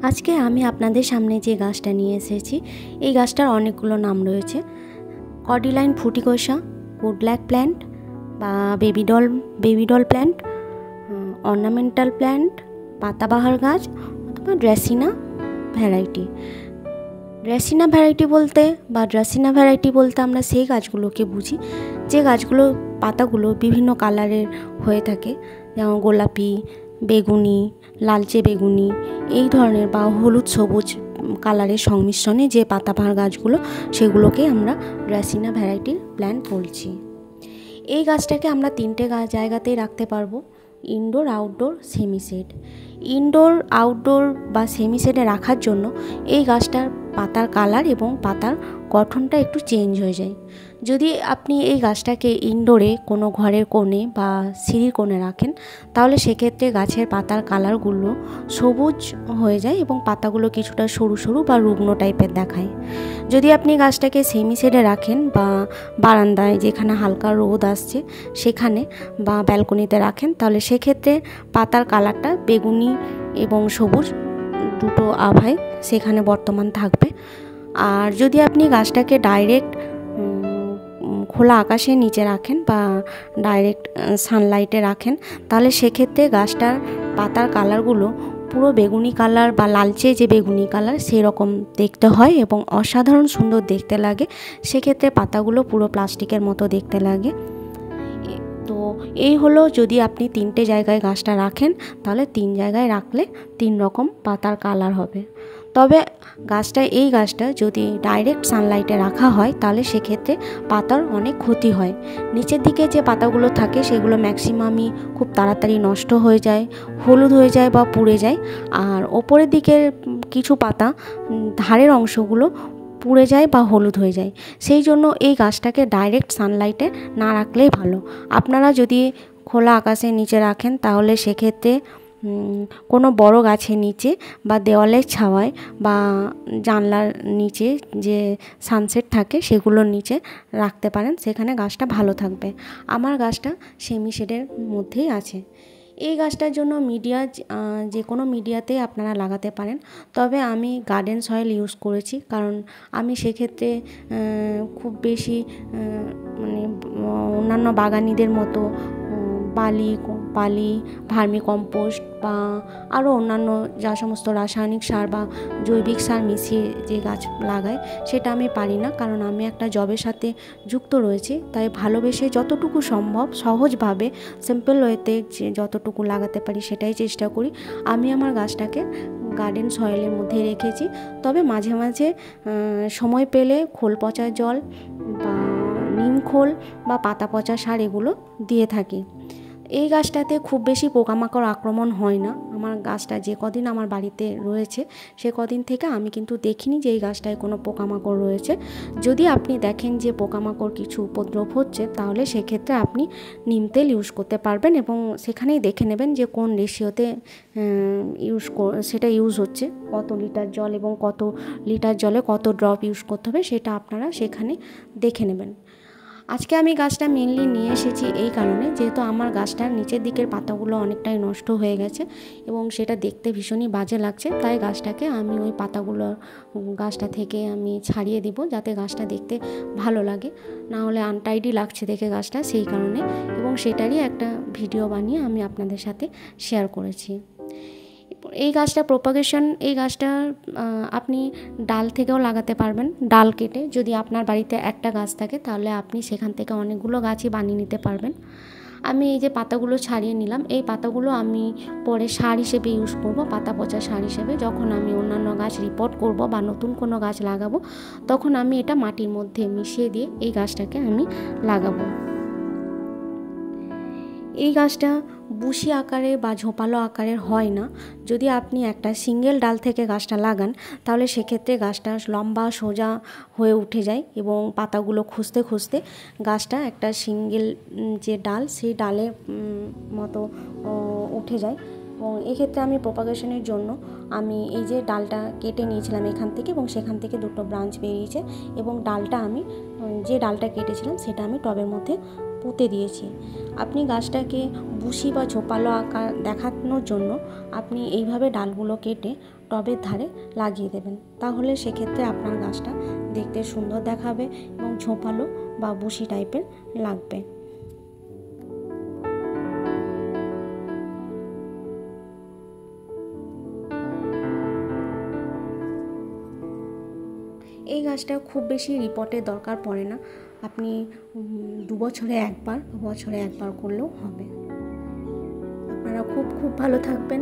আজকে আমি আপনাদের সামনে যে গাছটা নিয়ে এসেছি, এই গাছটার অনেকগুলো নাম রয়েছে। কর্ডিলাইন ফ্রুটিকোসা, উডল্যাক প্ল্যান্ট বা baby doll plant, ornamental plant, পাতাবাহার গাছ অথবা ড্রেসিনা ভ্যারাইটি। ড্রেসিনা ভ্যারাইটি বলতে আমরা সেই গাছগুলোকে বুঝি যে গাছগুলো পাতাগুলো বিভিন্ন কালারের হয়ে থাকে, যেমন গোলাপি, বেগুনি, লালচে বেগুনি এই ধরনের বা হলুদ সবুজ কালারের সংমিশ্রণে যে পাতাবাহার গাছগুলো, সেগুলোকে আমরা ড্রেসিনা ভ্যারাইটির প্ল্যান্ট বলছি। এই গাছটাকে আমরা তিনটে জায়গাতেই রাখতে পারবো: ইনডোর, আউটডোর, সেমিশেড। ইনডোর, আউটডোর বা সেমিশেডে রাখার জন্য এই গাছটার পাতার কালার এবং পাতার গঠনটা একটু চেঞ্জ হয়ে যায়। যদি আপনি এই গাছটাকে ইনডোরে কোনো ঘরের কোণে বা সিঁড়ির কোণে রাখেন, তাহলে সেক্ষেত্রে গাছের পাতার কালারগুলো সবুজ হয়ে যায় এবং পাতাগুলো কিছুটা সরু সরু বা রুগ্ন টাইপের দেখায়। যদি আপনি গাছটাকে সেমিশেডে রাখেন বা বারান্দায় যেখানে হালকা রোদ আসছে সেখানে বা ব্যালকনিতে রাখেন, তাহলে সেক্ষেত্রে পাতার কালারটা বেগুনি এবং সবুজ দুটো আভায় সেখানে বর্তমান থাকবে। আর যদি আপনি গাছটাকে ডাইরেক্ট খোলা আকাশের নিচে রাখেন বা ডাইরেক্ট সানলাইটে রাখেন, তাহলে সেক্ষেত্রে গাছটার পাতার কালারগুলো পুরো বেগুনি কালার বা লালচে যে বেগুনি কালার সেরকম দেখতে হয় এবং অসাধারণ সুন্দর দেখতে লাগে। সেক্ষেত্রে পাতাগুলো পুরো প্লাস্টিকের মতো দেখতে লাগে। তো এই হলো, যদি আপনি তিনটে জায়গায় গাছটা রাখেন, তাহলে তিন জায়গায় রাখলে তিন রকম পাতার কালার হবে। তবে এই গাছটা যদি ডাইরেক্ট সানলাইটে রাখা হয়, তাহলে সেক্ষেত্রে পাতার অনেক ক্ষতি হয়। নিচের দিকে যে পাতাগুলো থাকে সেগুলো ম্যাক্সিমামই খুব তাড়াতাড়ি নষ্ট হয়ে যায়, হলুদ হয়ে যায় বা পুড়ে যায়। আর ওপরের দিকের কিছু পাতা ধারের অংশগুলো পুড়ে যায় বা হলুদ হয়ে যায়। সেই জন্য এই গাছটাকে ডাইরেক্ট সানলাইটে না রাখলেই ভালো। আপনারা যদি খোলা আকাশের নিচে রাখেন, তাহলে সেক্ষেত্রে কোনো বড় গাছের নিচে বা দেওয়ালের ছাওয়ায় বা জানলার নিচে যে সানসেট থাকে সেগুলোর নিচে রাখতে পারেন, সেখানে গাছটা ভালো থাকবে। আমার গাছটা সেমিশেডের মধ্যেই আছে। এই গাছটার জন্য যে কোনো মিডিয়াতেই আপনারা লাগাতে পারেন। তবে আমি গার্ডেন সয়েল ইউজ করেছি, কারণ আমি সেক্ষেত্রে খুব বেশি অন্যান্য বাগানিদের মতো বালি, ভার্মি কম্পোস্ট বা আরও অন্যান্য যা সমস্ত রাসায়নিক সার বা জৈবিক সার মিশিয়ে যে গাছ লাগায়, সেটা আমি পারি না। কারণ আমি একটা জবের সাথে যুক্ত রয়েছি, তাই ভালোবেসে যতটুকু সম্ভব সহজভাবে সিম্পল ওয়েতে যে যতটুকু লাগাতে পারি সেটাই চেষ্টা করি। আমি আমার গাছটাকে গার্ডেন সয়েলের মধ্যে রেখেছি। তবে মাঝে মাঝে সময় পেলে খোল পচা জল বা নিম খোল বা পাতা পচা সার এগুলো দিয়ে থাকি। এই গাছটাতে খুব বেশি পোকামাকড় আক্রমণ হয় না। আমার গাছটা যে কদিন আমার বাড়িতে রয়েছে সে কদিন থেকে আমি কিন্তু দেখিনি যে এই গাছটায় কোনো পোকামাকড় রয়েছে। যদি আপনি দেখেন যে পোকামাকড় কিছু উপদ্রব হচ্ছে, তাহলে সেক্ষেত্রে আপনি নিম তেল ইউজ করতে পারবেন এবং সেখানেই দেখে নেবেন যে কোন রেশিওতে সেটা ইউজ হচ্ছে, কত লিটার জল এবং কত লিটার জলে কত ড্রপ ইউজ করতে হবে, সেটা আপনারা সেখানে দেখে নেবেন। আজকে আমি গাছটা মেনলি নিয়ে এসেছি এই কারণে, যেহেতু আমার গাছটার নিচের দিকের পাতাগুলো অনেকটাই নষ্ট হয়ে গেছে এবং সেটা দেখতে ভীষণই বাজে লাগছে। তাই গাছটাকে আমি ওই পাতাগুলো গাছটা থেকে আমি ছাড়িয়ে দেব, যাতে গাছটা দেখতে ভালো লাগে। না হলে আনটাইডি লাগছে দেখে গাছটা, সেই কারণে। এবং সেটারই একটা ভিডিও বানিয়ে আমি আপনাদের সাথে শেয়ার করেছি। এই গাছটা আপনি ডাল থেকেও লাগাতে পারবেন। ডাল কেটে যদি আপনার বাড়িতে একটা গাছ থাকে, তাহলে আপনি সেখান থেকে অনেকগুলো গাছই বানিয়ে নিতে পারবেন। আমি এই যে পাতাগুলো ছাড়িয়ে নিলাম, এই পাতাগুলো আমি পরে সার হিসেবে ইউজ করব, পাতা পচা সার হিসেবে। যখন আমি অন্যান্য গাছ রিপোর্ট করব বা নতুন কোনো গাছ লাগাবো, তখন আমি এটা মাটির মধ্যে মিশিয়ে দিয়ে এই গাছটাকে আমি লাগাবো। এই গাছটা বুশি আকারের বা ঝোপালো আকারের হয় না। যদি আপনি একটা সিঙ্গেল ডাল থেকে গাছটা লাগান, তাহলে সেক্ষেত্রে গাছটা লম্বা সোজা হয়ে উঠে যায় এবং পাতাগুলো খুঁজতে খুঁজতে গাছটা একটা সিঙ্গেল যে ডাল সেই ডালের মতো উঠে যায়। এবং এক্ষেত্রে আমি প্রপাগেশনের জন্য আমি এই যে ডালটা কেটে নিয়েছিলাম এখান থেকে, এবং সেখান থেকে দুটো ব্রাঞ্চ বেরিয়েছে, এবং ডালটা আমি যে ডালটা কেটেছিলাম সেটা আমি টবের মধ্যে পুঁতে দিয়েছি। আপনি গাছটাকে বুশি বা ঝোপালো আকার দেখানোর জন্য আপনি এইভাবে ডালগুলো কেটে টবের ধারে লাগিয়ে দেবেন, তাহলে সেক্ষেত্রে আপনার গাছটা দেখতে সুন্দর দেখাবে এবং ঝোপালো বা বুশি টাইপের লাগবে। এই গাছটা খুব বেশি রিপোর্টের দরকার পড়ে না, আপনি 2 বছরে একবার, বছরে একবার করলেও হবে। আপনারা খুব ভালো থাকবেন।